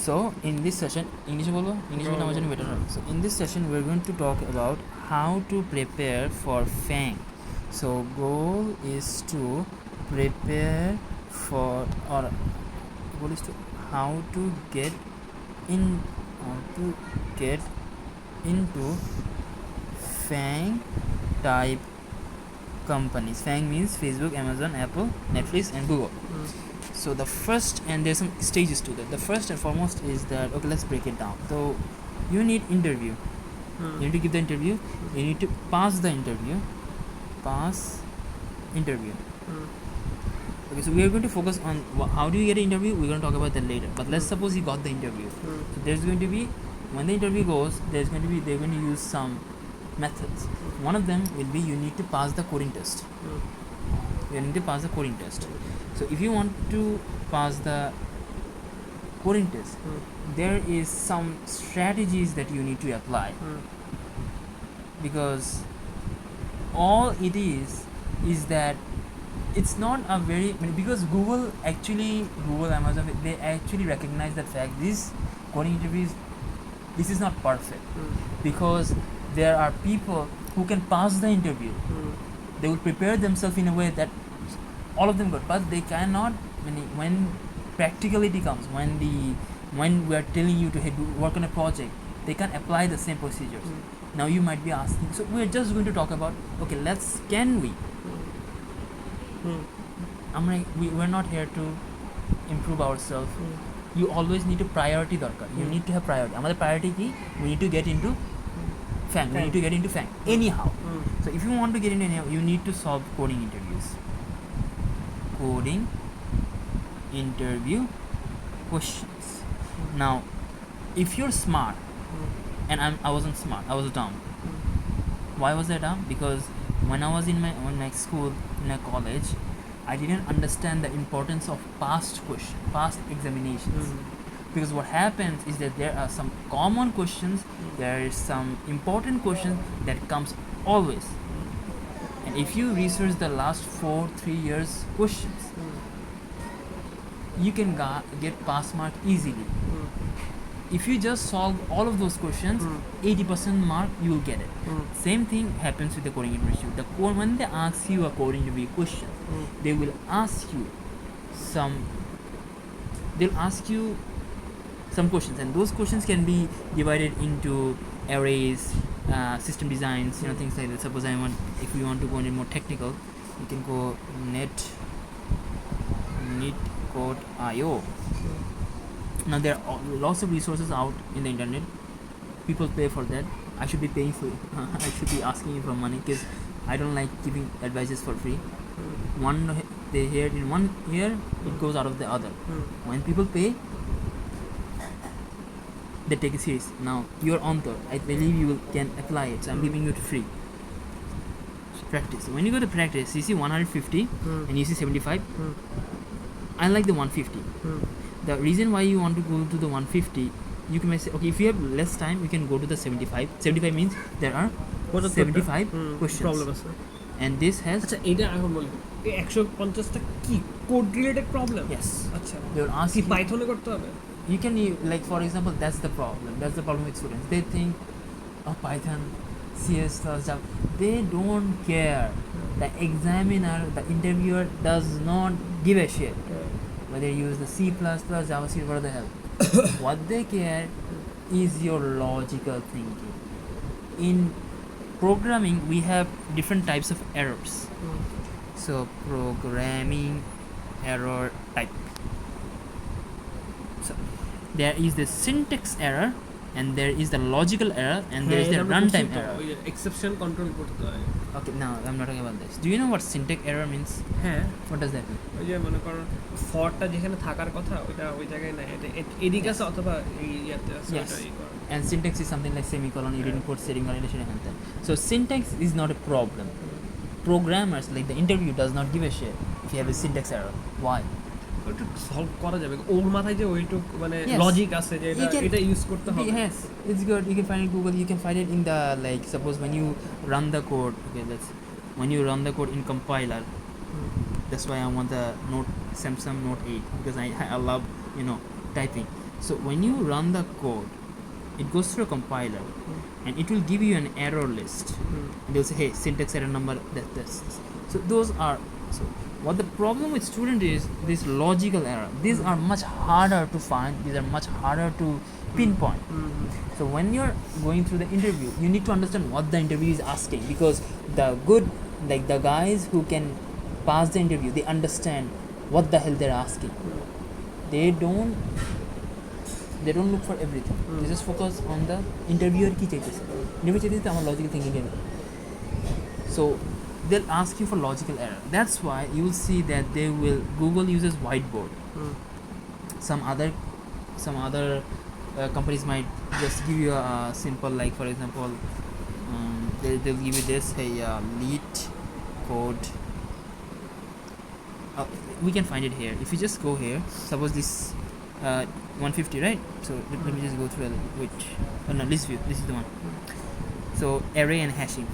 So in this session, English বলবো আমার জন্য better হবে. So in this session we're going to talk about how to prepare for faang. So goal is to prepare for, or goal is to how to get into faang type companies. Faang means Facebook, Amazon, Apple, Netflix and Google. So the first, and there's some stages to that. The first and foremost is that, okay, let's break it down. So you need interview. You need to give the interview. You need to pass the interview. Okay, so we are going to focus on how do you get an interview. We're going to talk about that later. But let's suppose you got the interview. So there's going to be, when the interview goes, they're going to use some methods. One of them will be you need to pass the coding test. You need to pass the coding test. So if you want to pass the coding test, there is some strategies that you need to apply, because all it is that it's not a very, because Google, Amazon, they actually recognize the fact this coding interviews, this is not perfect, because there are people who can pass the interview. They will prepare themselves in a way that all of them good, but they cannot, when practicality comes, when we are telling you to work on a project, they can't apply the same procedures. Now you might be asking, so we're just going to talk about, okay, can we? We're not here to improve ourselves. You always need to priority darkar. You need to have priority. Our priority key, we need to get into faang. We need to get into faang anyhow. So if you want to get into anyhow, you need to solve coding interviews. Coding interview questions. Now, if you're smart, and I wasn't smart, I was dumb. Why was I dumb? Because when I was in my school, in my college, I didn't understand the importance of past examinations. Because what happens is that there are some common questions, there is some important questions that comes always. And if you research the last 3 years questions, you can get pass mark easily. If you just solve all of those questions, 80% mark, you will get it. Same thing happens with the coding interview. When they ask you a coding interview question, they will ask you some questions, and those questions can be divided into arrays, system designs, things like that. Suppose if we want to go into more technical, you can go net code IO. Now there are lots of resources out in the internet. People pay for that. I should be paying for it. I should be asking you for money, because I don't like giving advices for free. They hear it in one ear, it goes out of the other. When people pay, they take it serious. Now you're on third. I believe you can apply it, so I'm giving you it free. Practice. When you go to practice, you see 150 and you see 75. I like the 150. The reason why you want to go to the 150, you can say, okay, if you have less time, you can go to the 75. 75 means there are 75 questions. Problem is, and this has, আচ্ছা এটা এখন বলি 150টা কি code related problem? yes, আচ্ছা they will ask কি you, পাইথনে করতে হবে? you can, like for example, that's the problem with students. They think, oh, Python, CS plus Java, they don't care. The examiner, the interviewer does not give a shit whether you use the C++, JavaScript, what the hell. What they care is your logical thinking. In programming, we have different types of errors. So programming error type. So there is the syntax error, and there is the logical error, and there is the runtime error. Exception control করতে হয়। Okay, now I'm not talking about this. Do you know what syntax error means? হ্যাঁ, What does that mean? ওই যে মনে করো ফরটা যেখানে থাকার কথা ওইটা ওই জায়গায় নাই, এটা এদিকে আছে অথবা এই ইয়াতে আছে, Yes. ওইটাই করো। And syntax is something like semicolon, you didn't put semicolon, so syntax is not a problem. Programmers, like the interview, does not give a shit if you have a syntax error. Why? ওটা solve করা যাবে, ওর মাথায় যে ওইটুক মানে Yes. Logic আছে যে এটা use করতে হবে। Yes, it's good. You can find it in Google. You can find it in the, like, suppose when you run the code. Okay, when you run the code in compiler. That's why I want the Samsung Note 8, because I love typing. So when you run the code, it goes through a compiler and it will give you an error list. They'll say, hey, syntax error number, this. So those are, so what the problem with student is this logical error. These are much harder to find, these are much harder to pinpoint. So when you're going through the interview, you need to understand what the interview is asking, because the good, like the guys who can pass the interview, they understand what the hell they're asking. They don't look for everything. They just focus on the interviewer ki chaitese. Interviewer chaitese amar logical thinking e. So they'll ask you for logical error. That's why you will see that Google uses whiteboard. Some other companies might just give you a simple, like for example, they'll give you this, hey, lead code. We can find it here. If you just go here, suppose this 150, right? So let me just go through which, no, list view, this is the one. So array and hashing.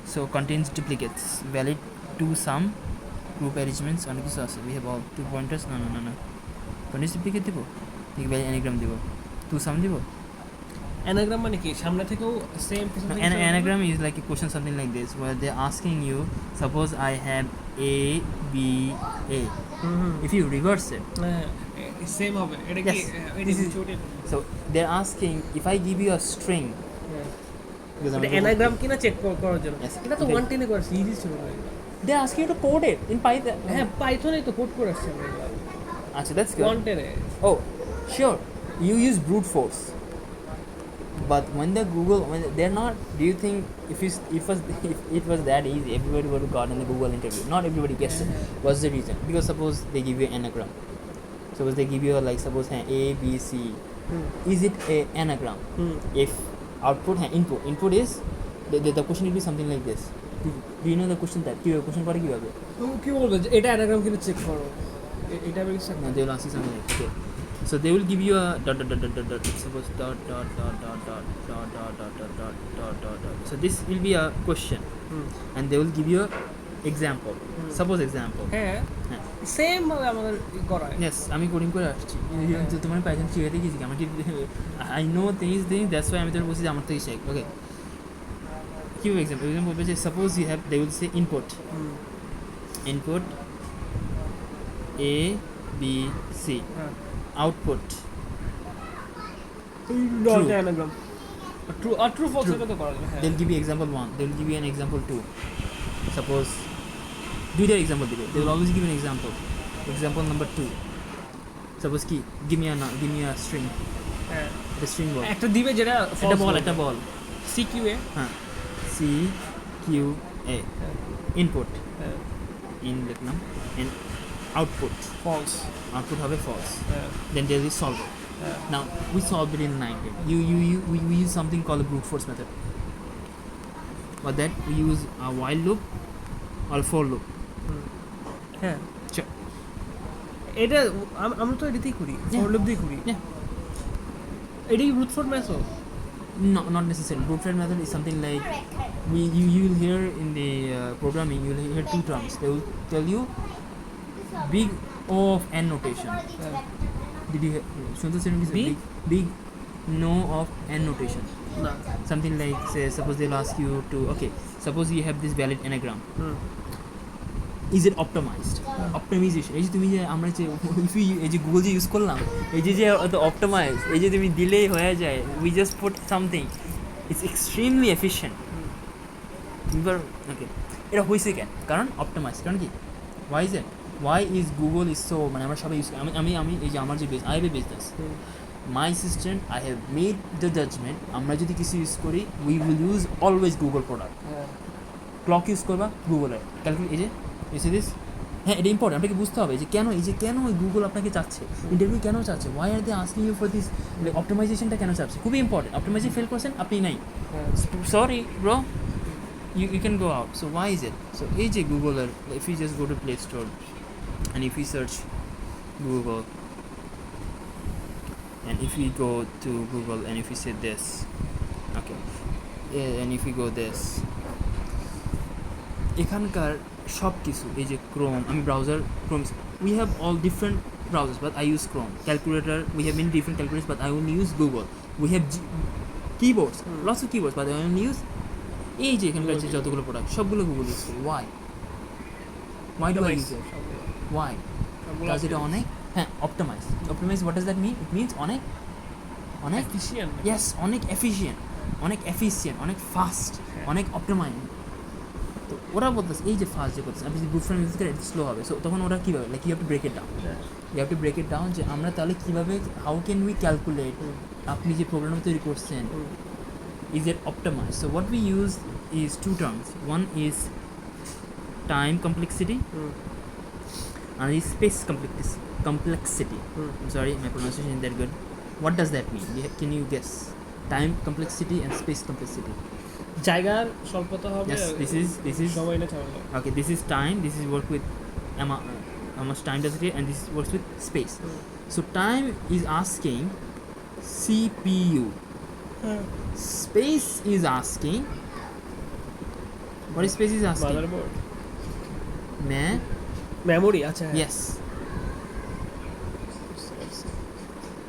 So contains duplicates, valid to sum, group arrangements, and we have all 2 pointers. No. Contains duplicate dibo, valid anagram dibo, to sum dibo. Anagram মানে কি সামনে থেকেও same Anagram is like a question something like this, where they're asking you, suppose I have A B A. If you reverse it, same হবে এটা কি this is, so they're asking if I give you a string, এটা anagram কিনা check করার জন্য। Yes. এটা তো 110 এ করেছি, ইজি ছিল না। they're asking you to code it in Python. হ্যাঁ, পাইথনে তো কোড করে আসছে আমরা। Achha, that's good. 110 A. Oh, sure. You use brute force. But when they're not, do you think if it was that easy, everybody would have gotten the Google interview? Not everybody gets it. What's the reason? Because suppose they give you an anagram. Suppose they give you suppose A, B, C. Is it a anagram? If output input is the question will be something like this. Do you know the question type? Question করে কিভাবে? কি বলবে এটা anagram কিনা check করো। এটা আমি কিছু No, they will ask you something like, okay. So they will give you a dot. Suppose dot. So this will be a question, and they will give you a example. Suppose example. হ্যাঁ, same ভাবে আমাদের করা হয়। Yes, আমি coding করে আসছি। তো তোমার পাইথন শিখাতে গেছি আমার কি I know things, that's why আমি তোর বলছি যে আমার থেকে শেখ। Okay. Give example বলবে যে suppose you have, they will say input A B C. Output not anagram. True false এটা তো করা যাবে। They'll give you example 1, they will give you an example 2. Suppose দুইটা example দিবে, they will always give an example number 2. Suppose কি give me a string. হ্যাঁ, the string বল একটা দিবে যেটা একটা বল CQA। হ্যাঁ, CQA input in লিখলাম and output false হবে false. Then there is solve it. Now we solved it in 9. We use something called a brute force method. For that we use a while loop or for loop. হ্যাঁ, Sure. এটা আমরা তো এটাতেই করি, for loop দিয়ে করি। Yeah. এটাই brute force method? No, not necessarily. Brute force method is something like you will hear in the programming. You will hear 2 terms. They will tell you big O of n notation. Did you hear? Big no of n notation. না, Something like, say, suppose they'll ask you to, okay, suppose you have this valid anagram. Is it optimized? Optimization. এই যে তুমি যে আমরা যে এই যে Google যে ইউজ করলাম, এই যে অপটিমাইজ, এই যে তুমি দিলেই হয়ে যায়, we just put something, it's extremely efficient. এবার ওকে, এটা হয়েছে কেন? কারণ অপটিমাইজ। কারণ কি? Why is it? Why is Google is so, মানে আমরা সবাই ইউজ করি। আমি এই যে আমার যে I have a business. My assistant, I have made the judgment, আমরা যদি কিছু ইউজ করি, we will use always Google product. Clock use করবা গুগলের ক্যালকুলেট, এই যে দিস, হ্যাঁ এটা ইম্পর্টেন্ট। আপনাকে বুঝতে হবে যে কেন গুগল আপনাকে চাচ্ছে, ইন্টারভিউ কেন চাচ্ছে, why are they asking you for this, অপটিমাইজেশনটা কেন চাচ্ছে, খুবই ইম্পর্টেন্ট। অপটিমাইজেশন ফেল করছেন আপনি নাই, sorry bro, you can go out. So why is it? So এই যে গুগলের, if you just go to Play Store and if you search Google and if we go to Google and if we say this, okay, and if we go this, এখানকার সব কিছু, এই যে Chrome, আমি browser Chrome, we have all different browsers, but I use Chrome. Calculator, we have many different calculators, but I only use Google. We have keyboards, lots of keyboards, but I only use এই যে এখানকার যে যতগুলো product সবগুলো Google use করি why do I use it why কাজ এটা অনেক হ্যাঁ optimize what does that mean it means অনেক efficient yes অনেক efficient অনেক ফাস্ট অনেক optimize তো ওরা বলতেছে এই যে ফাস্ট যে করতেছে আপনি যদি বুট ফ্রেম ইউজ করেন এটা স্লো হবে সো তখন ওরা কীভাবে like you have to break it down যে আমরা তাহলে কীভাবে হাউ ক্যান উই ক্যালকুলেট আপনি যে প্রোগ্রাম তৈরি করছেন is it optimized. So what we use is two terms. One is time complexity and is space complexity. I'm sorry, my pronunciation isn't that good. What does that mean? Can you guess? Time complexity and space complexity. জায়গার স্বল্পতা হবে Yes, this is সময় না চাওয়া okay. This is time. This is work with how much time does it take, and this works with space. So time is asking CPU. Space is asking what is space is asking motherboard memory acha yes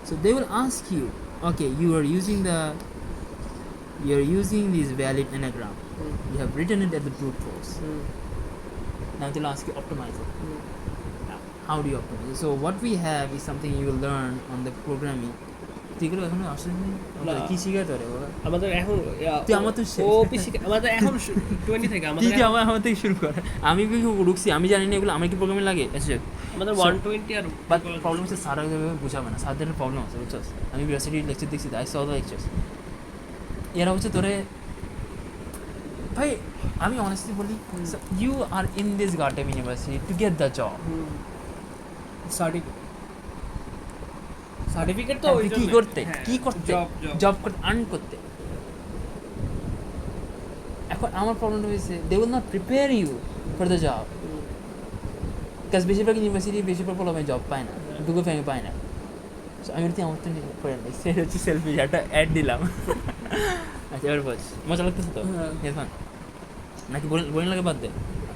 so they will ask you okay you are using this valid anagram you have written it at the brute force now they'll ask you optimize it how do you optimize it so what we have is something you will learn on the programming এগুলো এখনো আসেনি কি শিখাতে পারে ওরা আমাদের এখন তুই আমার তো ওপি আমাদের এখন 20 থেকে আমাদের তুই আমার থেকে শুরু কর আমি কি রুকছি আমি জানি না এগুলো আমার কি প্রোগ্রামে লাগে আচ্ছা আমাদের 120 আর বাট প্রবলেম হচ্ছে স্যার বুঝাবে না স্যারদের প্রবলেম আছে বুঝছস আমি ইউনিভার্সিটি লেকচার দেখছি আই স দ্য লেকচারস এরা হচ্ছে তোরে ভাই আমি অনেস্টলি বলি you are in this garden university to get the job certificate তো কি করতে জব করতে আর্ন করতে এখন আমার প্রবলেম হয়েছে they will not prepare you for the job কাজ বেশিরভাগ ইউনিভার্সিটি বেশিরভাগ প্রবলেমে জব পায় না গুগল ফ্যামে পায় না সো আমি যদি আমার তো করে নেই সে হচ্ছে সেলফি একটা অ্যাড দিলাম আচ্ছা এবার বলছি মজা লাগতেছে তো ইরফান নাকি বোরিং লাগে বাদ দে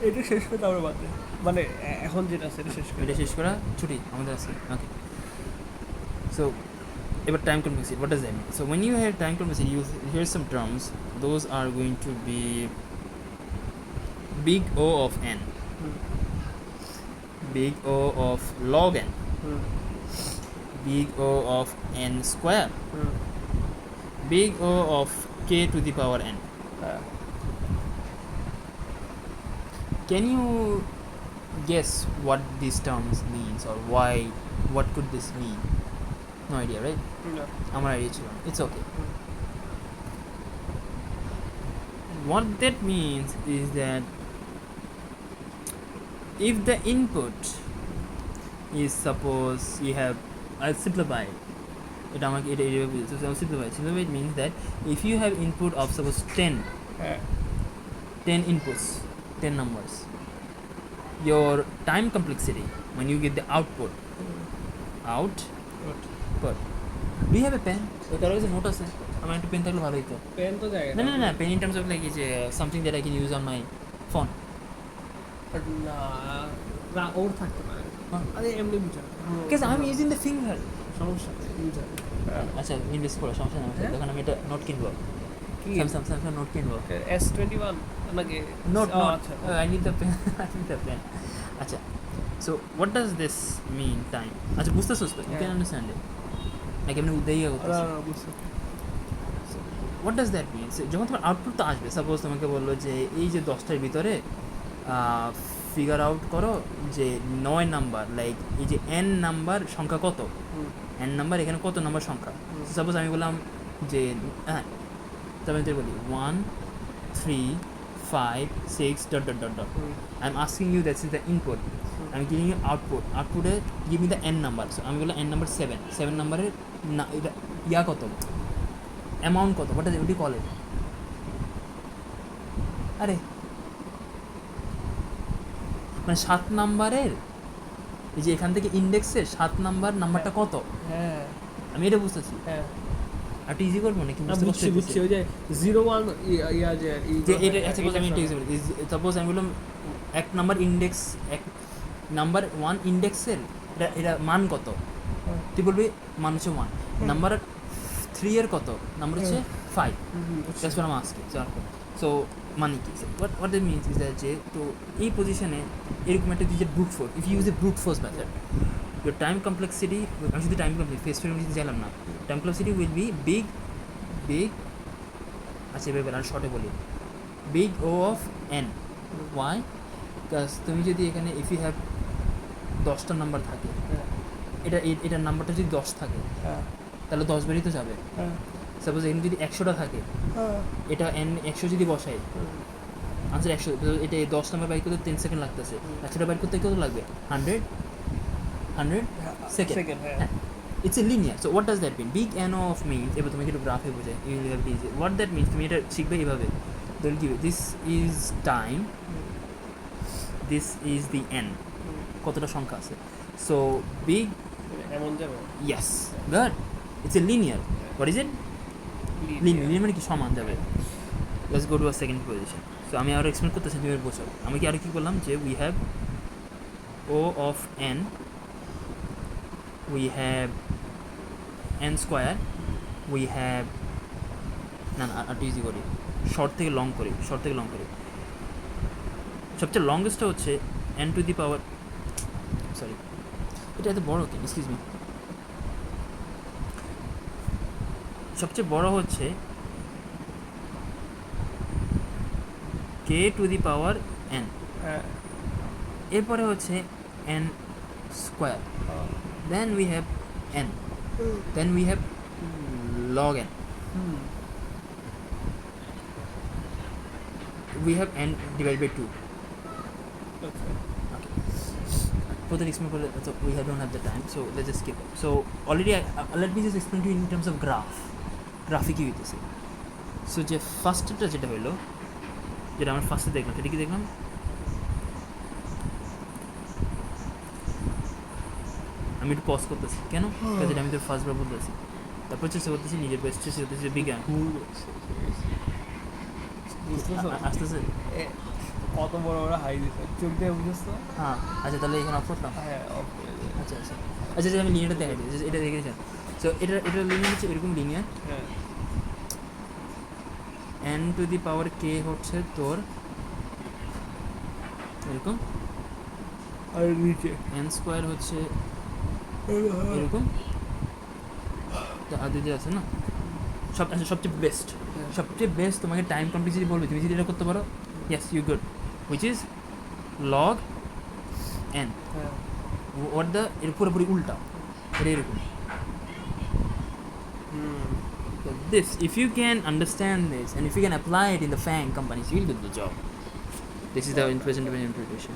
এটা শেষ করতে আমরা বাদ দে মানে এখন যেটা আছে এটা শেষ করা ছুটি আমাদের আছে ওকে So, about time complexity, what does that mean? So, when you have time complexity, here's some terms. Those are going to be big O of n, big O of log n, big O of n square, big O of k to the power n. Can you guess what these terms means or why? What could this mean? No idea, right? No. আমার idea ছিল it's okay what that means is that if the input is suppose you have I'll simplify it আমাকে এটা so simplify it means that if you have input of suppose 10 inputs 10 numbers your time complexity when you get the output But do you have a pen? There is a note আছে আমার একটা pen থাকলে ভালো হতো pen তো জায়গা না pen in terms of like is something that I can use on my phone but না ওর থাকতে পারে আরে এমনি বুঝা because I'm using the finger সমস্যা বুঝা আচ্ছা ইংলিশ পড়া সমস্যা না তখন আমি এটা নোট কিনবো Samsung নোট কিনবো S21 নাকি নোট আচ্ছা I need the pen আচ্ছা so what does this mean time আচ্ছা বুঝতেছস তো you can understand it like এমনি উদ্দেইয়া করতেছ what does that mean যখন তোমার আউটপুট তো আসবে সাপোজ তোমাকে বললো যে এই যে 10টার ভিতরে ফিগার আউট করো যে 9 নাম্বার লাইক এই যে n নাম্বার সংখ্যা কত n নাম্বার এখানে কত নাম্বার সংখ্যা সাপোজ আমি বললাম যে হ্যাঁ তবে আমি বলি 1 3 5 6 dot dot dot dot I'm asking you that's the input I'm giving you output give me the n number so আমি বললাম n number 7 নাম্বারের এটা ইয়া কত অ্যামাউন্ট কত what do you call it আরে মানে 7 নাম্বারের এই যে এখান থেকে ইন্ডেক্সের 7 নাম্বারটা কত হ্যাঁ আমি এটা বুঝতেছি হ্যাঁ আর ইজি করব নাকি বুঝছি ওই যে 01 ইয়া যে এটা সাপোজ আমি এটা ইউজ করি সাপোজ আমি বললাম এক নাম্বার ইন্ডেক্স এক নাম্বার 1 ইন্ডেক্সের এটা মান কত, তুই বলবি মান হচ্ছে 1, নাম্বার 3 এর কত, নাম্বার হচ্ছে 5, that's what I am asking. So মানে কি, what that means is that যে তো এই পজিশনে এরকম একটা যে brute force, if use a brute force method, your time complexity, আমি শুধু টাইম কমপ্লেক্সিটি ফেস ফ্রেকুয়েন্সি জানলাম না, time complexity will be big আচ্ছা এবার আর শর্টে বলি, big O of N. Why? Because তুমি যদি এখানে ইফ ইউ হ্যাভ 10টা নাম্বার থাকে, এটার নাম্বারটা যদি 10 থাকে তাহলে 10 বারই তো যাবে। সাপোজ এখানে যদি 100টা থাকে, এটা এন 100 যদি বসাই, আনসার 100, এটা 10 নাম্বার বাইর করতে 10 সেকেন্ড লাগতেছে, 100টা বাইর করতে কত লাগবে? 100 সেকেন্ড। হ্যাঁ, it's a linear. So what does that mean? Big N of means, এবার তুমি একটু গ্রাফে বোঝাই, you will have easy. What that means, তুমি এটা শিখবে এইভাবে, they will give you this is time, this is the n, কতটা সংখ্যা আছে। So big, এমন যাবে, yes, good, it's a linear. What is it? Linear মানে কি সমান যাবে। Let's go to a second position. So আমি আরো এক্সপ্লেন করতেছি, তুমি বোঝো। আমি কি আর কি বললাম যে we have O of n, we have n square, we have না আর ইজি করি, শর্ট থেকে লং করি, সবচেয়ে লংগেস্টটা হচ্ছে n to the power, sorry এটা এত বড় কেন, এক্সকিউজ মি, সবচেয়ে বড় হচ্ছে k to the power n, এরপরে হচ্ছে n square, then we have n, then we have log n, we have n divided by 2. Okay. For the example, so we don't have the time, so let's just skip it. So already let me just explain to you in terms of গ্রাফে কি হইতেছে। So যে ফার্স্টটা যেটা হলো, যেটা আমরা ফার্স্টে দেখলাম, সেটা কি দেখলাম, আমি একটু পজ করতেছি কেন, যেটা আমি তোর ফার্স্টবার বলতেছি, তারপর চেষ্টা করতেছি নিজের বেস্ট, চেষ্টা করতেছি বিজ্ঞান আসতেছে কত বড় বড় হাই দিচ্ছে, চোখ দিয়ে বুঝছো? হ্যাঁ আচ্ছা, তাহলে এখানে অফ করতাম। হ্যাঁ, অফ করে দে। আচ্ছা আচ্ছা আচ্ছা, আমি লিনিয়ারটা দেখাই দিই, এটা দেখেছেন। সো এটার লিনিয়ার হচ্ছে এরকম লিনিয়ার, হ্যাঁ, n to the power k হচ্ছে তোর এরকম, আর নিচে n স্কোয়ার হচ্ছে এরকম, আর দুই আছে না, সবচেয়ে বেস্ট তোমাকে টাইম কমপ্লেক্সিটি বলবে, তুমি যদি এটা করতে পারো, yes you good, which is log n, what the, এর পুরোপুরি উল্টা, এটা এরকম। This, if you can understand this and if you can apply it in the FANG companies, you will do the job. This is the present interpretation.